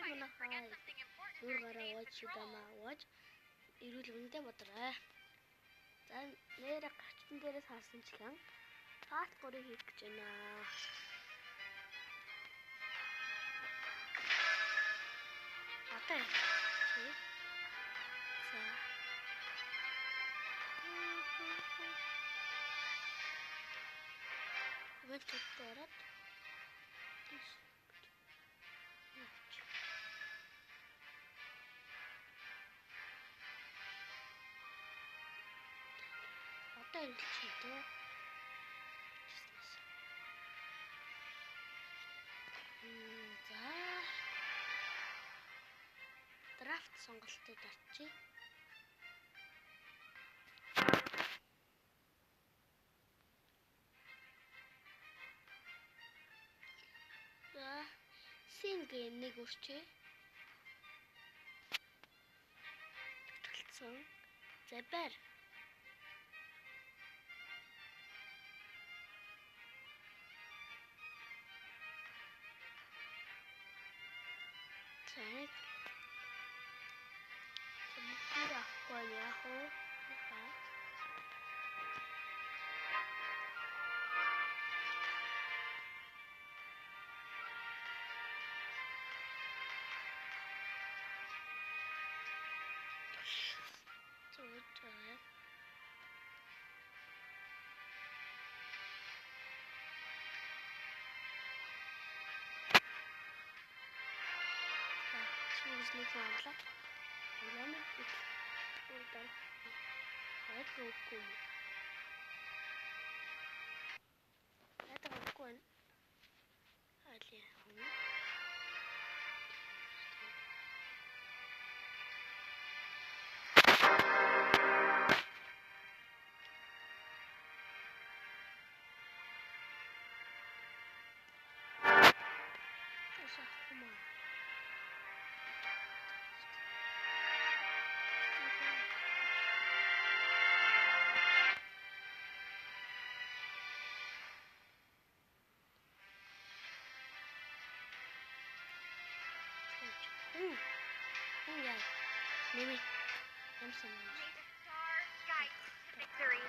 манайхаа нүүр гараа ууж шүдэмээ ууж эрүүл мэндэ бодроо. За нэр гачтан дээрээс харсанчлан фаст 3-ыг хийх гэж байна. Одоо чи за комментод ороод одоо ирэлцээ дөө. За драфт сонголтод орчих. За синг нэг үрчээ. Тэтгэлцэн. За байр. Так. Мөхөр авахгүй яах вэ? Нэг амлаа. Амлаа их удар. Айгуугүй. Айгуугүй. Алия. Yeah. Maybe I'm someone. May the stars guide us to victory.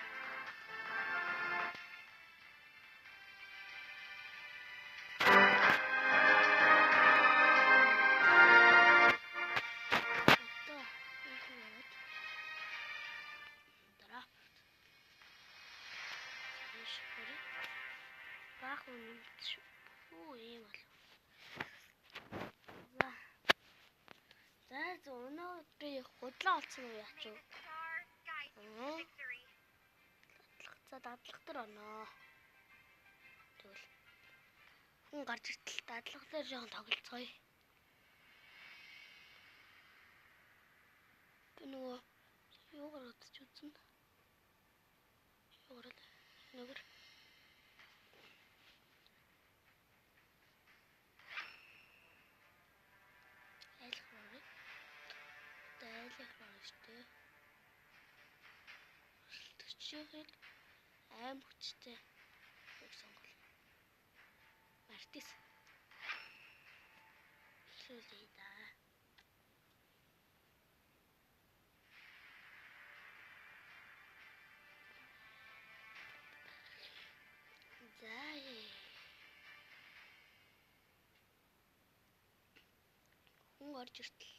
Худлаа олцсон уу яач вэ? За дадлах төр оноо. Тэгвэл хүн гарч иртэл дадлах дээр жоохон тоглолцгоё. Би нөгөө юугаар утч үзэн. Юугаар нөгөө Шихэл аим хүчтэй нэг сонгол. Мартис. Хэлээ да. За. Хүн орж иртэл.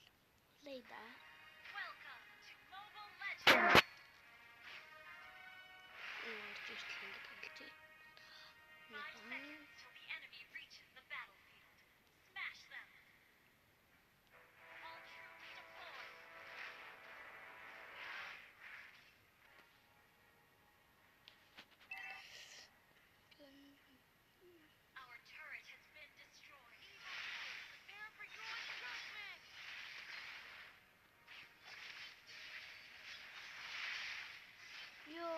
Хэлээ да. Welcome to Mobile Legends. Till the enemy reaches the battlefield. Smash them. All troops deployed. Our turret has been destroyed. Prepare for your judgment. Yo.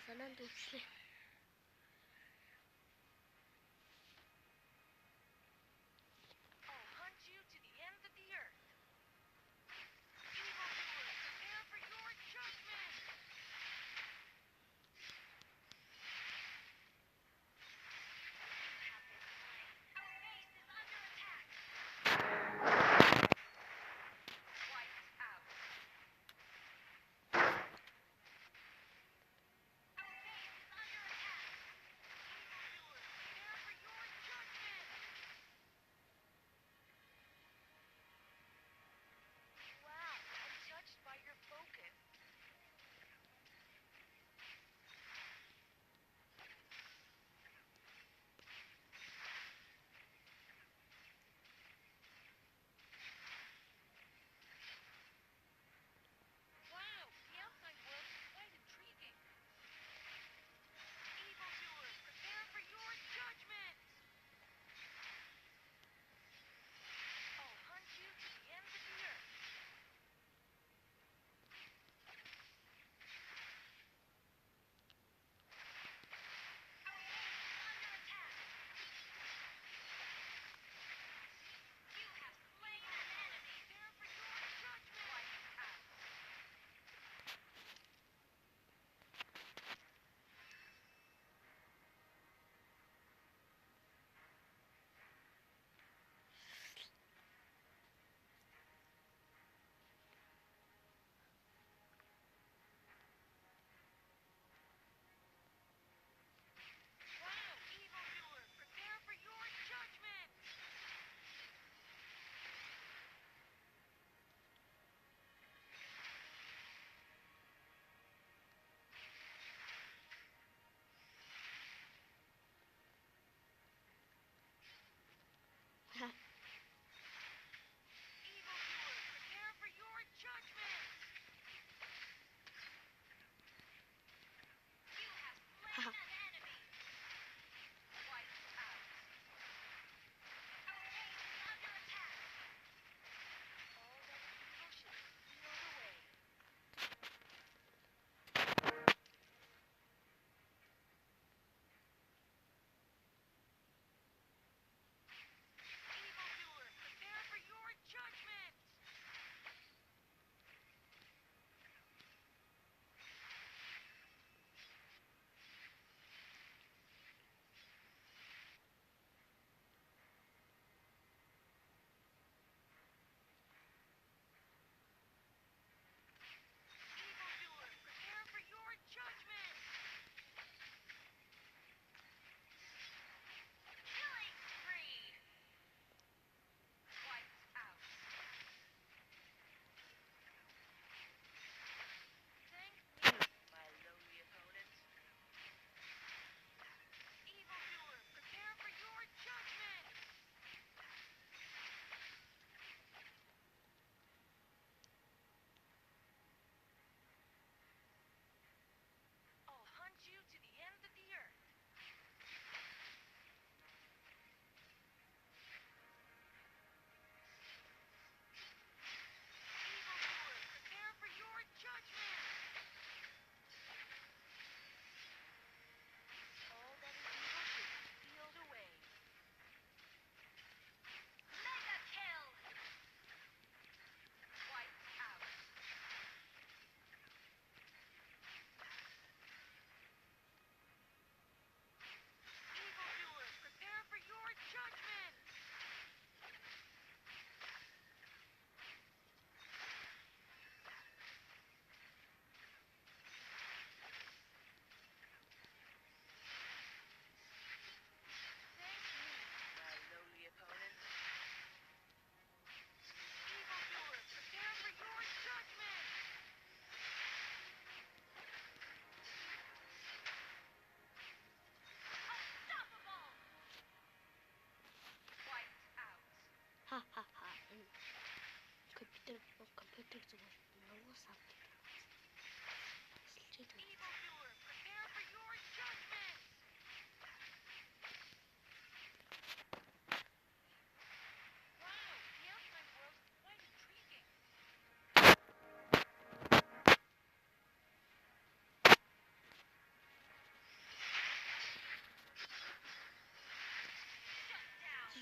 санаанд өвчлээ. I'll hunt you to the ends of the earth. Evildoers, prepare for your judgment! You have been slain. Our base is under attack. Wiped out. Our base is under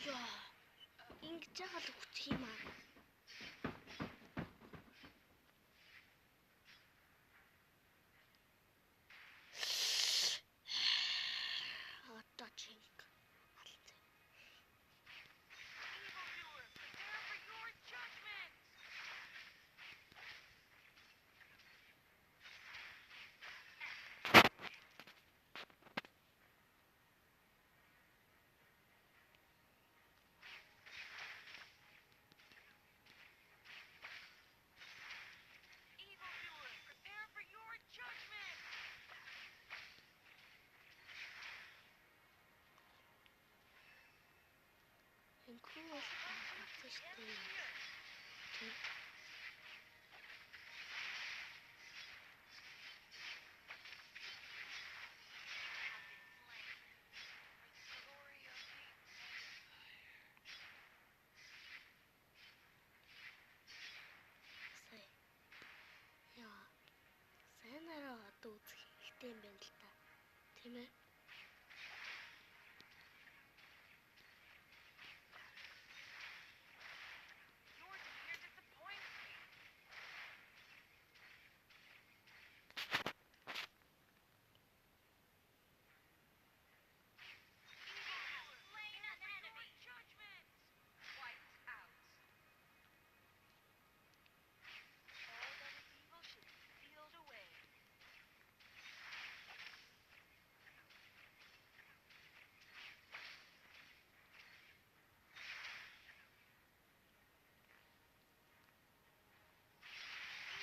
Яа. Ингэж байгаа л хүчих юм аа. Одоо чинь халцаа. Evildoer, prepare for your judgment! Evildoer, prepare for your judgment! Энэхүү бол гарсан шүү дээ. Тэг. Glory of the Сая. Яа. Сайнараа одоо үзэх хэрэгтэй юм байна л та. Тийм ээ. Your demeanor disappoints me. Evildoer, slain an enemy. Judgment! Wiped out. All that is evil should be sealed away.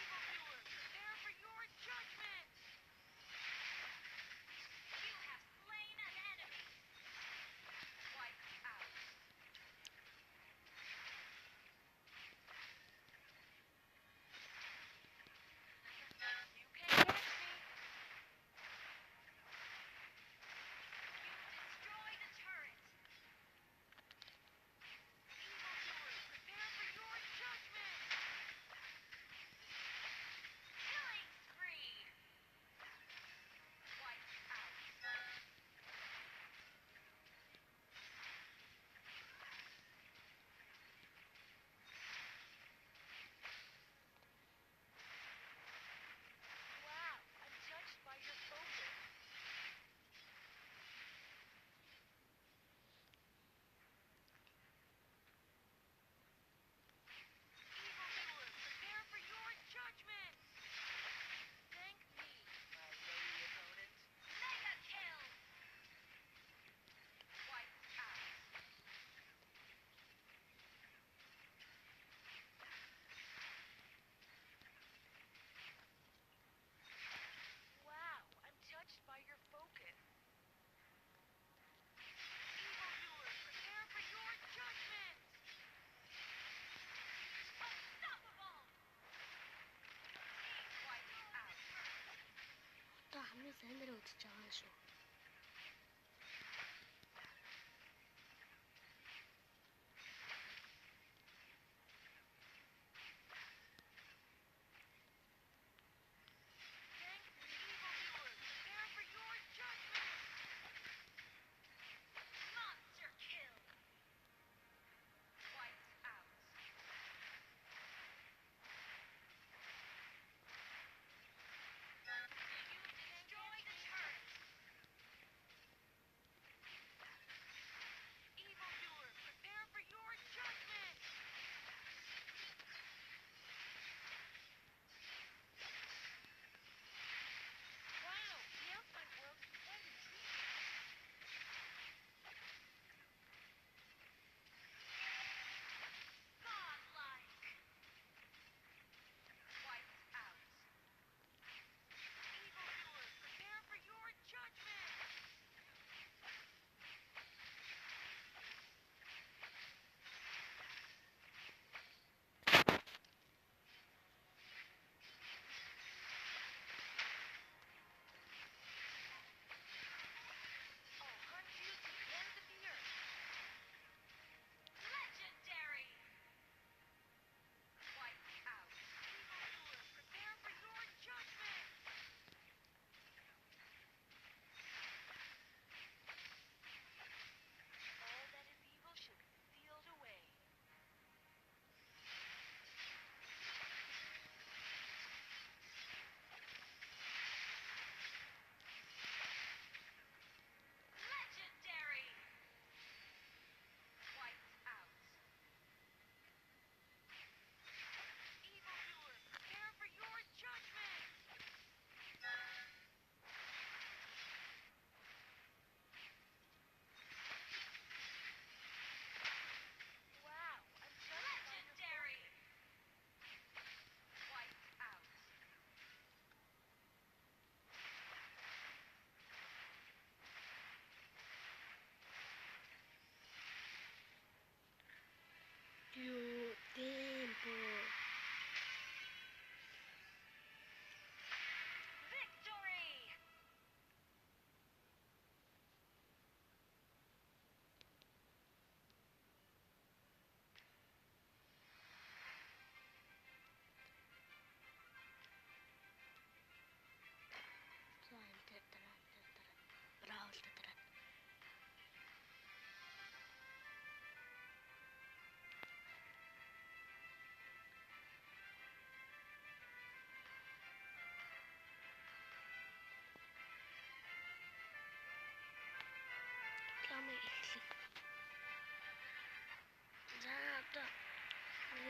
Evildoer, prepare for your judgment! You have slain an enemy. Wiped out. You can't catch me. You destroyed a turret. Evildoer, prepare for your judgment! Killing spree! Wiped out. Wow, I'm touched by your focus. Evildoer, prepare for your judgment! Thank me, my lady opponent. Mega kill! Wiped out. Wow, I'm touched by your focus. Evildoer, prepare for your judgment! Unstoppable! Team wiped out. Одоо хамгийн сайнараа үзэж байгаа юм шүү. Thank me, Evildoer, prepare for your judgment! Monster kill! Wiped out. You destroyed the turret!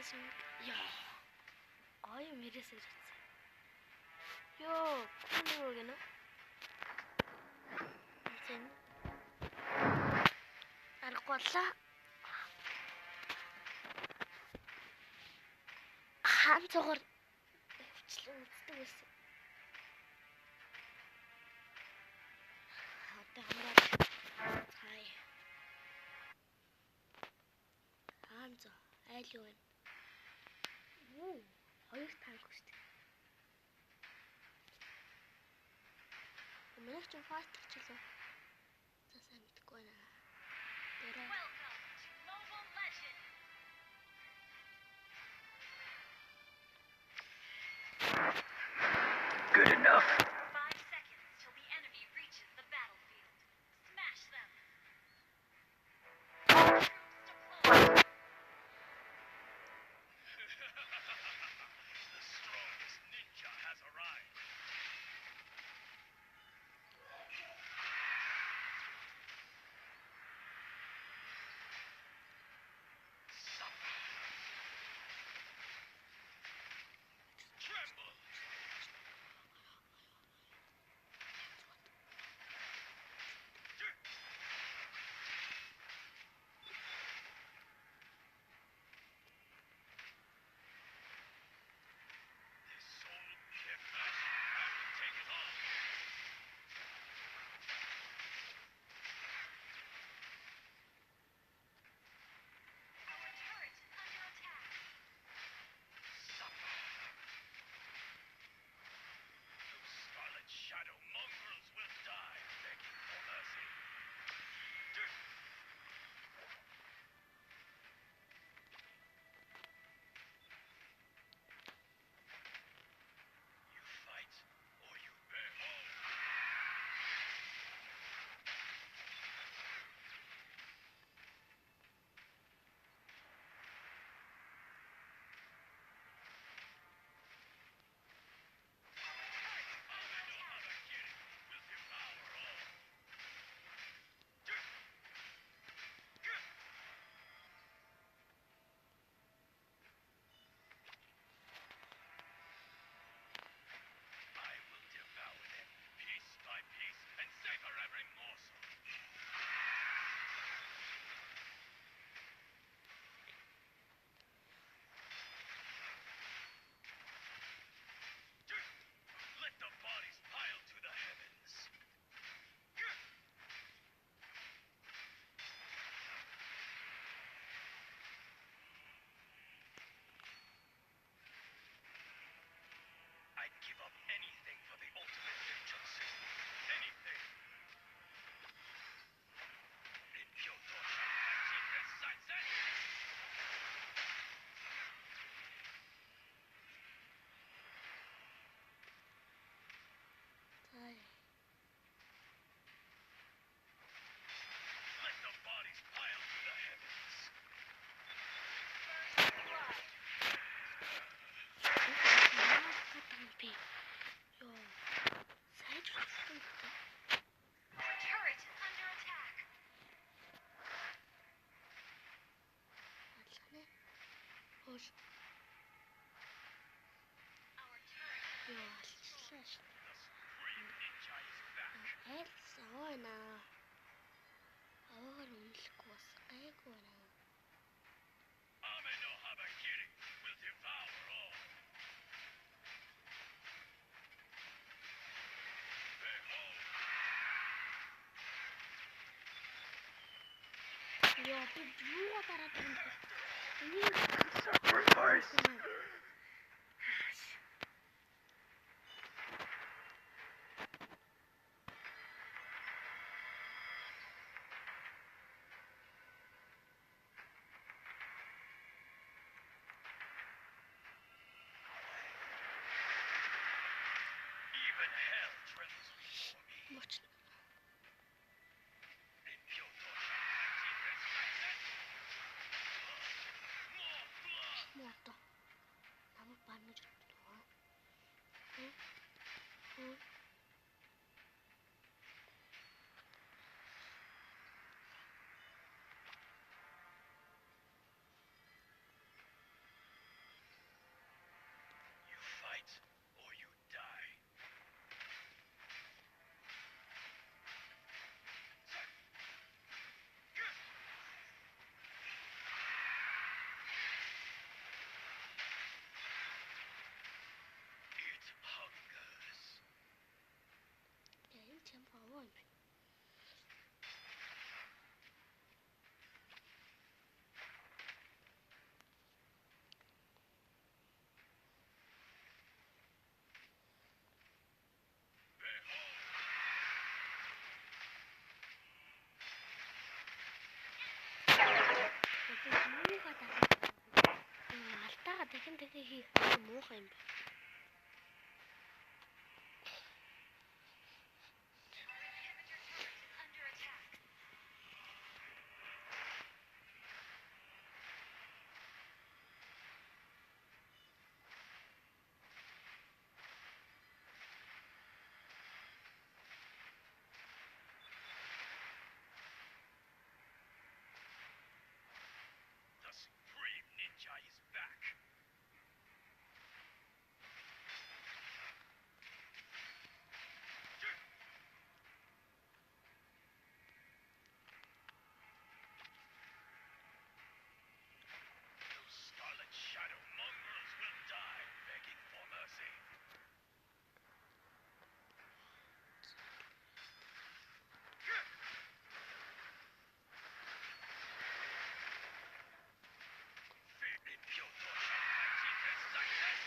Яа. Гоё мэрээс ирсэн. Йоо, юу гэнэ? Зэн. Аргагүй боллоо. Хаан цогоор хвчлэн үздэг байсан. Одоо хамраад хай. Хаан цоо айл юу вэ? Оо, хоёр танк үстэй. Манай ч фастер ч лөө. За сайн мэдгүй байна. Дөрөө. Welcome to Mobile Legends! Good enough. 5 seconds till the enemy reaches the battlefield. Smash them! Troops deployed! The strongest ninja has arrived. Suffer. Tremble. This soul can match. I will take it all. Our turret is under attack! Suffer. Those scarlet shadow mongrels will die begging for mercy. You fight or you behold. Harakiri will devour all. I will devour them piece by piece and savor every morsel. Let the bodies pile to the heavens. I'd give up anything for the ultimate ninjutsu. Anything. In Kyoto, secret sunset. Зай. Let the bodies pile to the heavens. Би. Йоо. Сайжруулсан гэдэг. Our turret is under attack! Алхана. Хөөс. Our turret Йоо, алчлаа ш. The supreme ninja is back. Айлс аваана. Аваагаар үнэлэхгүй бас гайгүй байна. Ame no Harakiri will devour all. Behold. Йоо, би юугаа дараад байгаа юм бэ? Энийг Sacrifice. Even hell trembles before me. моч In Kyoto, secret sunset. More blood. мото. Намайг банаж өгдөө. дахин тэгээ хийх муухай юм байна. The Supreme Ninja is back. Those Scarlet Shadow mongrels will die begging for mercy. In Kyoto shall achieve his success.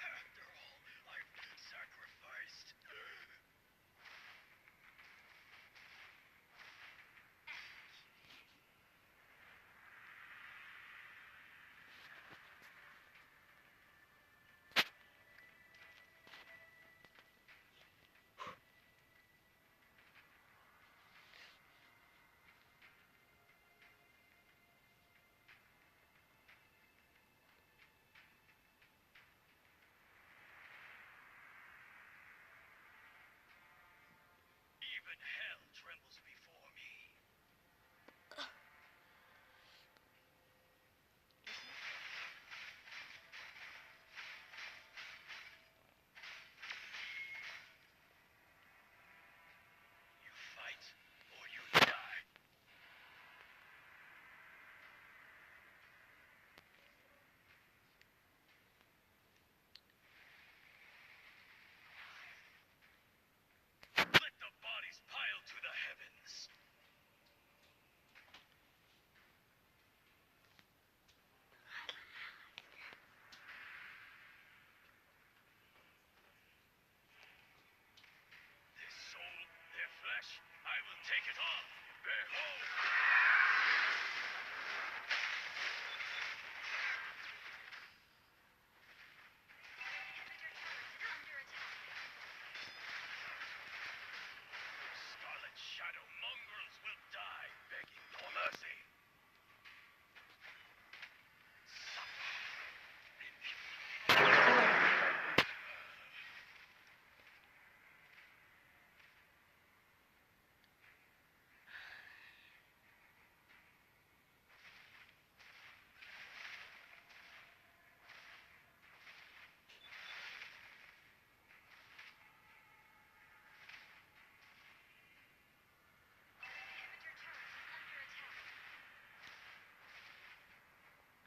After all, I've been sacrificed. Even hell trembles before me. You fight or you die. Let the bodies pile to the heavens. Their soul, their flesh, I will take it all. Behold! Scarlet Shadow mongrels will die begging for mercy.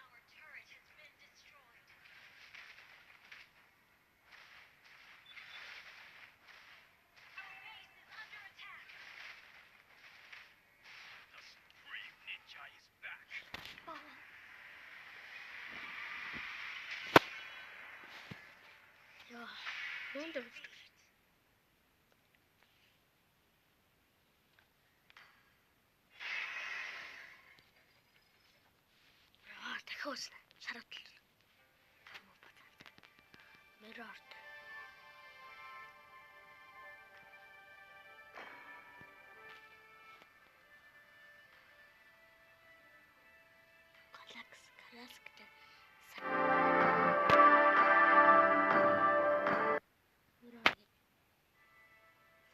Our turret has been destroyed. Our base is under attack. The Supreme Ninja is back. 야, 너무 재밌어. дахиад уусна. Шарав тал. Mirror. Classic. Mirror.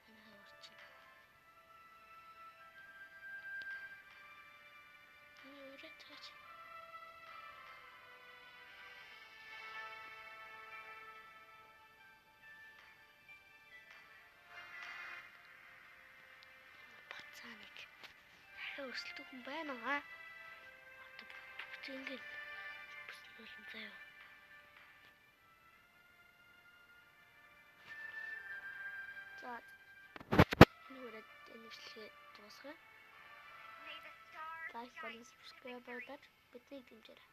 Санаа орчин. Үрэтгэж. Бацааныг дахиад өрсөлдөх хүн байна аа. Бүгд ингэж бүснүүлэн заяа. За энэ үрээд энэ бичлэгээ дуусгая. May the stars Лайк guide болон you to subscribe victory. болоод биднийг дэмжээрэй.